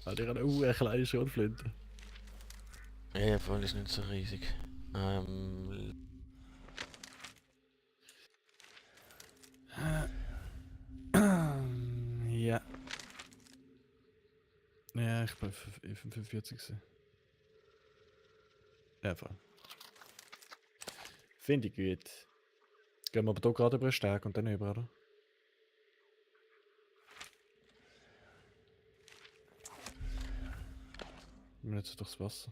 Weil ich habe eine kleine Schrotflinte. Ja, voll ist nicht so riesig. Ja. Ja, ich bin 45 gewesen. Ja, voll. Finde ich gut. Gehen wir aber hier gerade über den Steg und dann über, oder? Wir müssen jetzt durchs Wasser.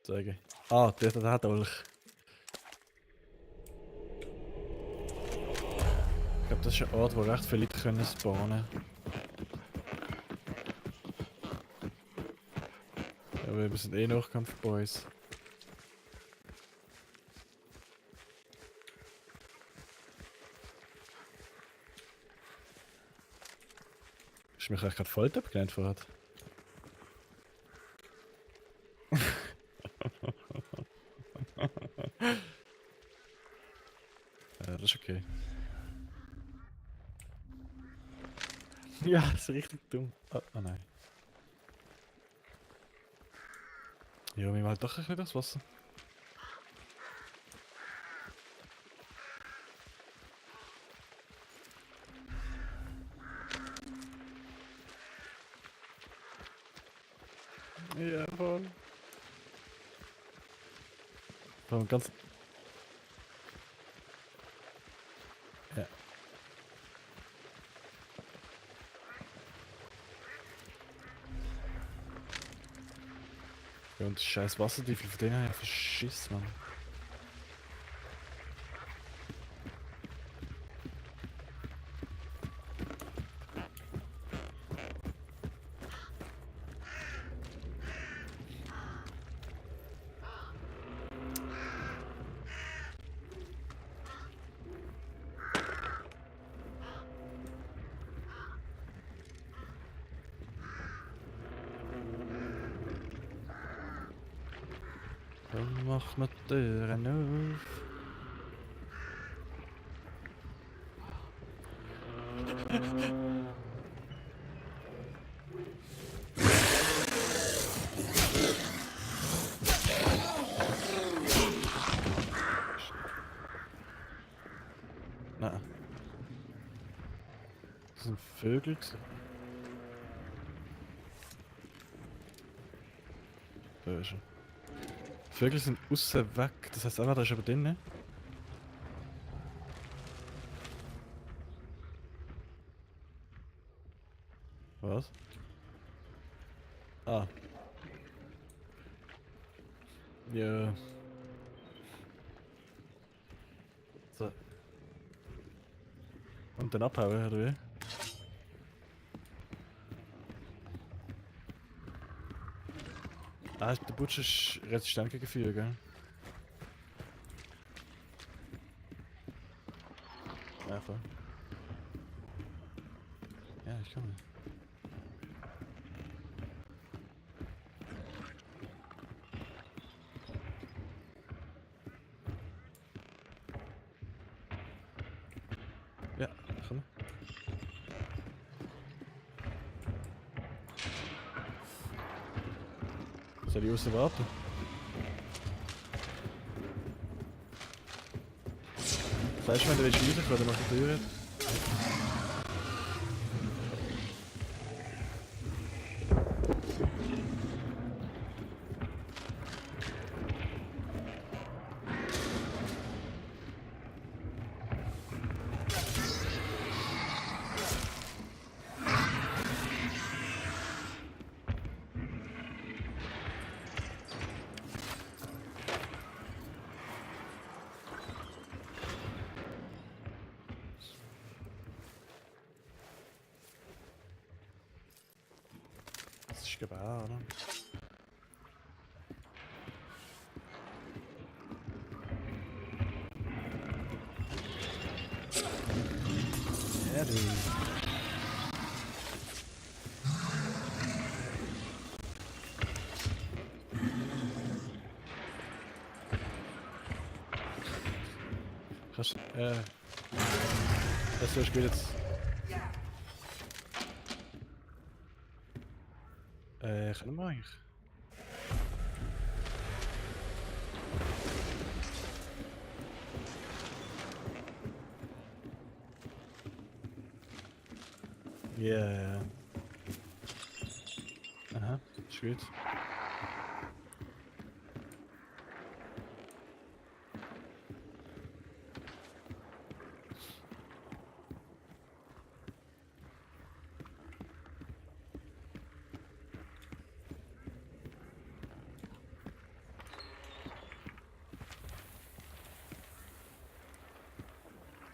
Sagen. Ah, der hat Dolch. Ich glaube, das ist ein Ort, wo recht viele Leute können spawnen. Aber wir sind eh Nachkampf-Boys. Ist mich eigentlich gerade voll abgelehnt vorher. Ja, das ist okay. Ja, das ist richtig dumm. Oh nein. Ja, wir halt doch ein bisschen durchs Wasser. Ja, voll. Vor allem ganz... Ja. Ja, und scheiß Wassertiefel, von denen habe ich verschissen, Mann. Dann mach mir die Türen auf. Nein. Das sind Vögel. Da ist er. Vögel sind außen weg, das heißt, einer da ist aber drinnen. Was? Ah. Ja. So. Und dann abhauen, oder wie? Ah, der Butcher ist resistent gegen Feuer, gell? Ja, voll. Ja, ich kann. Ja, kann. Soll ich raus warten? Sagst du, wenn du willst rauskommen, dann mach ich die Tür. Das ist Gewehr, oder? Ja, du. Kannst das ist gut jetzt. Können wir eigentlich? Ja, ja. Aha, ist gut.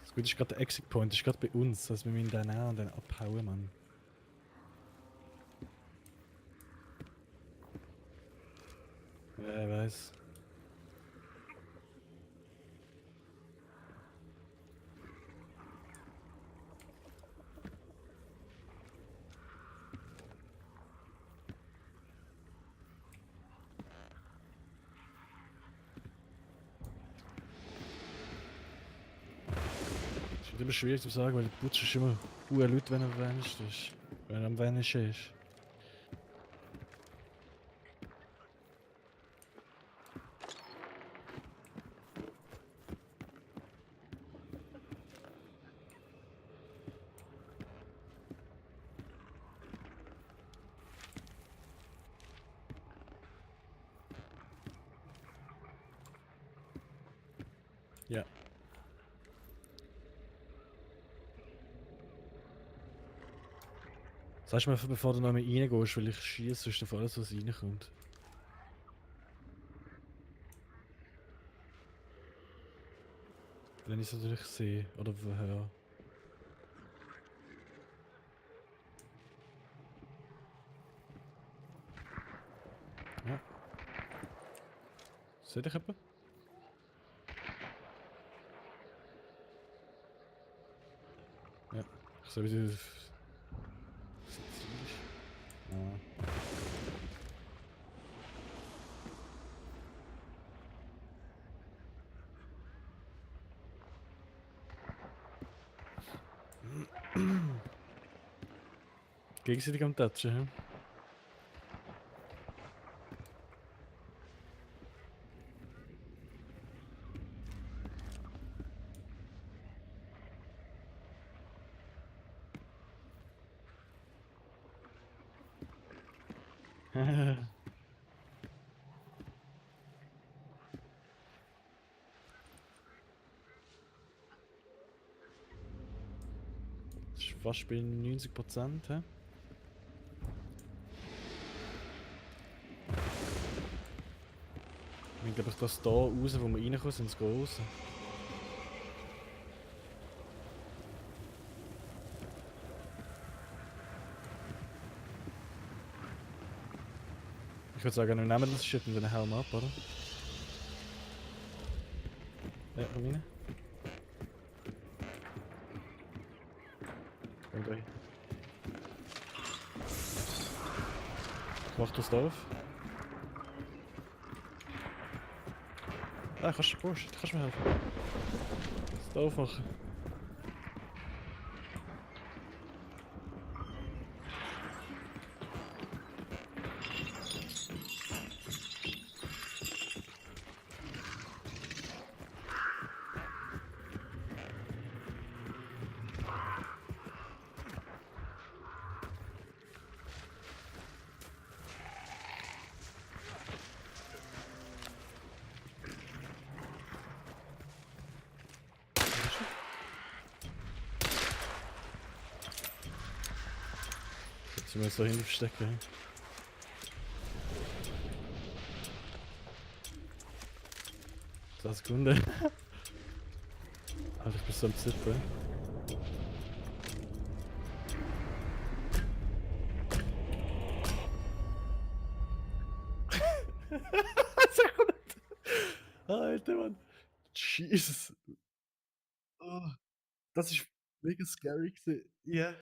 Das Gute ist gerade der Exit Point, ist gerade bei uns. Also wir müssen den nehmen und dann abhauen, Mann. Wer weiß. Ist immer schwierig zu sagen, weil der Butcher ist immer laut, wenn er vanished ist. Wenn er am Vanishen ist. Ja. Sagst du mir, bevor du noch mal reingehst, weil ich schieße, sonst auf alles, was reinkommt. Wenn ich es natürlich sehe oder höre. Ja. Seht ihr jemanden? Ja. Ich sehe, wie du das Ziel ist. Ah. Gegenseitig am Touchen, hä? Das ist fast bei 90%, hä? Ich glaube, ich das da raus, wo wir reinkommen, sind es groß. Ich würde sagen, wir nehmen das Shit und den Helm ab, oder? Ja, komm rein. Komm rein. Ich mach das da auf. Ah, kannst du mir helfen? Das da aufmachen. Jetzt müssen wir uns da hinten verstecken. Hä? 10 Sekunden. Alter, ich bin so am Zittern. Sekunde! Alter, Mann. Jesus. Oh, das ist mega scary gewesen. Ja.